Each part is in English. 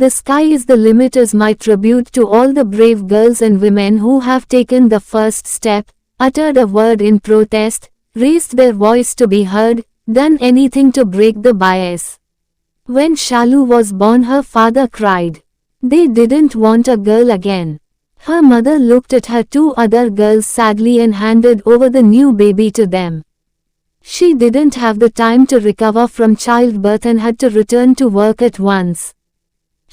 The sky is the limit is my tribute to all the brave girls and women who have taken the first step, uttered a word in protest, raised their voice to be heard, done anything to break the bias. When Shalu was born, her father cried. They didn't want a girl again. Her mother looked at her two other girls sadly and handed over the new baby to them. She didn't have the time to recover from childbirth and had to return to work at once.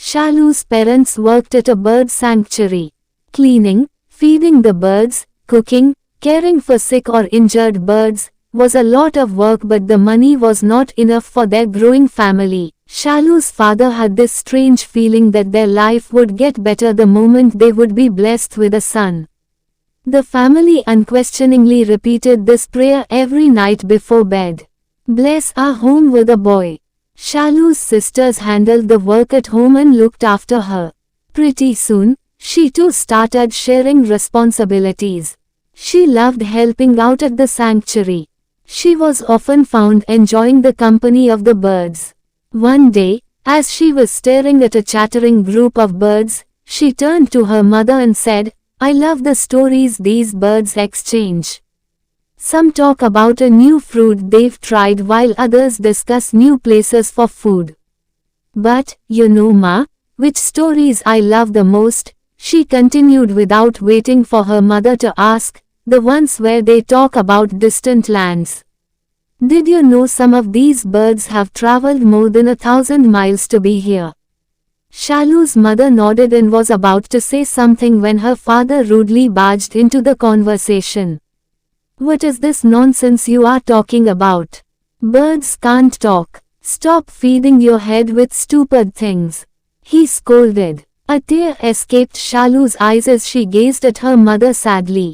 Shalu's parents worked at a bird sanctuary. Cleaning, feeding the birds, cooking, caring for sick or injured birds, was a lot of work, but the money was not enough for their growing family. Shalu's father had this strange feeling that their life would get better the moment they would be blessed with a son. The family unquestioningly repeated this prayer every night before bed. Bless our home with a boy. Shalu's sisters handled the work at home and looked after her. Pretty soon, she too started sharing responsibilities. She loved helping out at the sanctuary. She was often found enjoying the company of the birds. One day, as she was staring at a chattering group of birds, she turned to her mother and said, "I love the stories these birds exchange. Some talk about a new fruit they've tried while others discuss new places for food. But, you know ma, which stories I love the most?" she continued without waiting for her mother to ask, "the ones where they talk about distant lands. Did you know some of these birds have traveled more than 1,000 miles to be here?" Shalu's mother nodded and was about to say something when her father rudely barged into the conversation. "What is this nonsense you are talking about? Birds can't talk. Stop feeding your head with stupid things," he scolded. A tear escaped Shalu's eyes as she gazed at her mother sadly.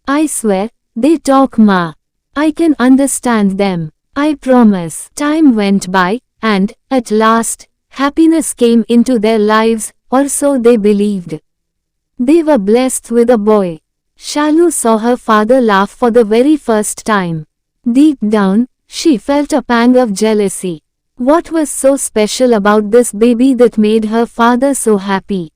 "I swear, they talk ma. I can understand them. I promise." Time went by, and, at last, happiness came into their lives, or so they believed. They were blessed with a boy. Shalu saw her father laugh for the very first time. Deep down, she felt a pang of jealousy. What was so special about this baby that made her father so happy?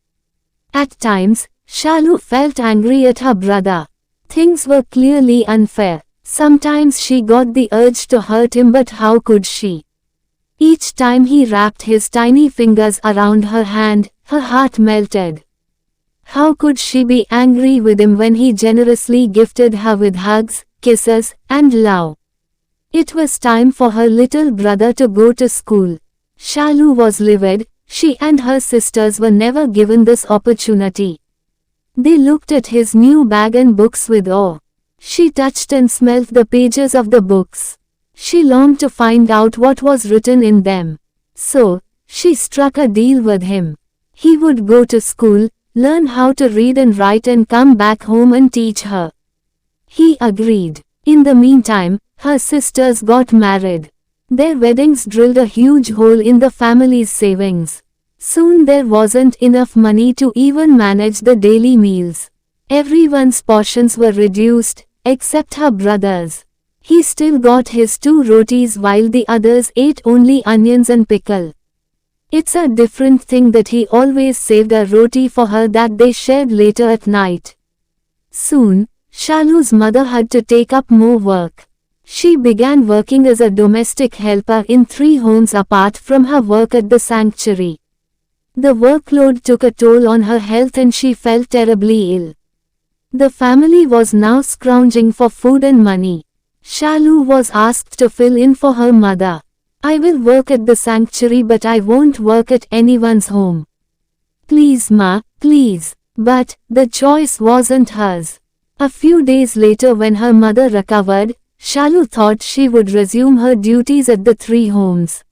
At times, Shalu felt angry at her brother. Things were clearly unfair. Sometimes she got the urge to hurt him, but how could she? Each time he wrapped his tiny fingers around her hand, her heart melted. How could she be angry with him when he generously gifted her with hugs, kisses, and love? It was time for her little brother to go to school. Shalu was livid. She and her sisters were never given this opportunity. They looked at his new bag and books with awe. She touched and smelled the pages of the books. She longed to find out what was written in them. So, she struck a deal with him. He would go to school, learn how to read and write, and come back home and teach her. He agreed. In the meantime, her sisters got married. Their weddings drilled a huge hole in the family's savings. Soon there wasn't enough money to even manage the daily meals. Everyone's portions were reduced, except her brother's. He still got his 2 rotis while the others ate only onions and pickle. It's a different thing that he always saved a roti for her that they shared later at night. Soon, Shalu's mother had to take up more work. She began working as a domestic helper in 3 homes apart from her work at the sanctuary. The workload took a toll on her health and she felt terribly ill. The family was now scrounging for food and money. Shalu was asked to fill in for her mother. "I will work at the sanctuary, but I won't work at anyone's home. Please ma, please." But, the choice wasn't hers. A few days later, when her mother recovered, Shalu thought she would resume her duties at the 3 homes.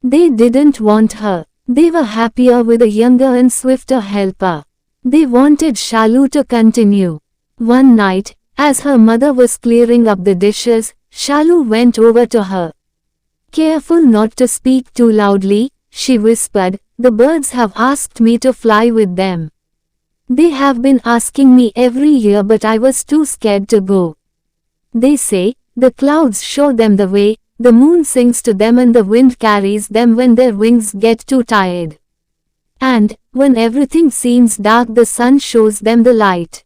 They didn't want her. They were happier with a younger and swifter helper. They wanted Shalu to continue. One night, as her mother was clearing up the dishes, Shalu went over to her. "Careful not to speak too loudly," she whispered. "The birds have asked me to fly with them. They have been asking me every year, but I was too scared to go. They say, the clouds show them the way, the moon sings to them, and the wind carries them when their wings get too tired. And, when everything seems dark, the sun shows them the light.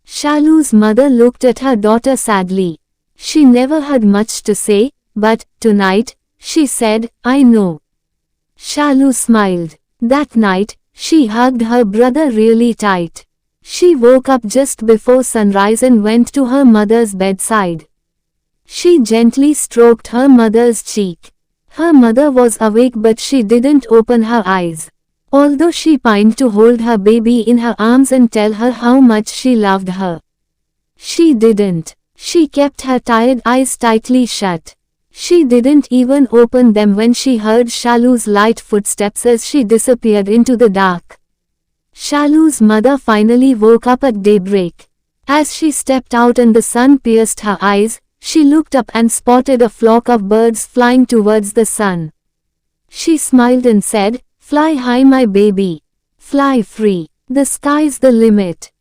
Shalu's mother looked at her daughter sadly. She never had much to say, but, tonight, she said, I know. Shalu smiled. That night, she hugged her brother really tight. She woke up just before sunrise and went to her mother's bedside. She gently stroked her mother's cheek. Her mother was awake, but she didn't open her eyes. Although she pined to hold her baby in her arms and tell her how much she loved her, she didn't. She kept her tired eyes tightly shut. She didn't even open them when she heard Shalu's light footsteps as she disappeared into the dark. Shalu's mother finally woke up at daybreak. As she stepped out and the sun pierced her eyes, she looked up and spotted a flock of birds flying towards the sun. She smiled and said, Fly high, my baby. Fly free. The sky's the limit.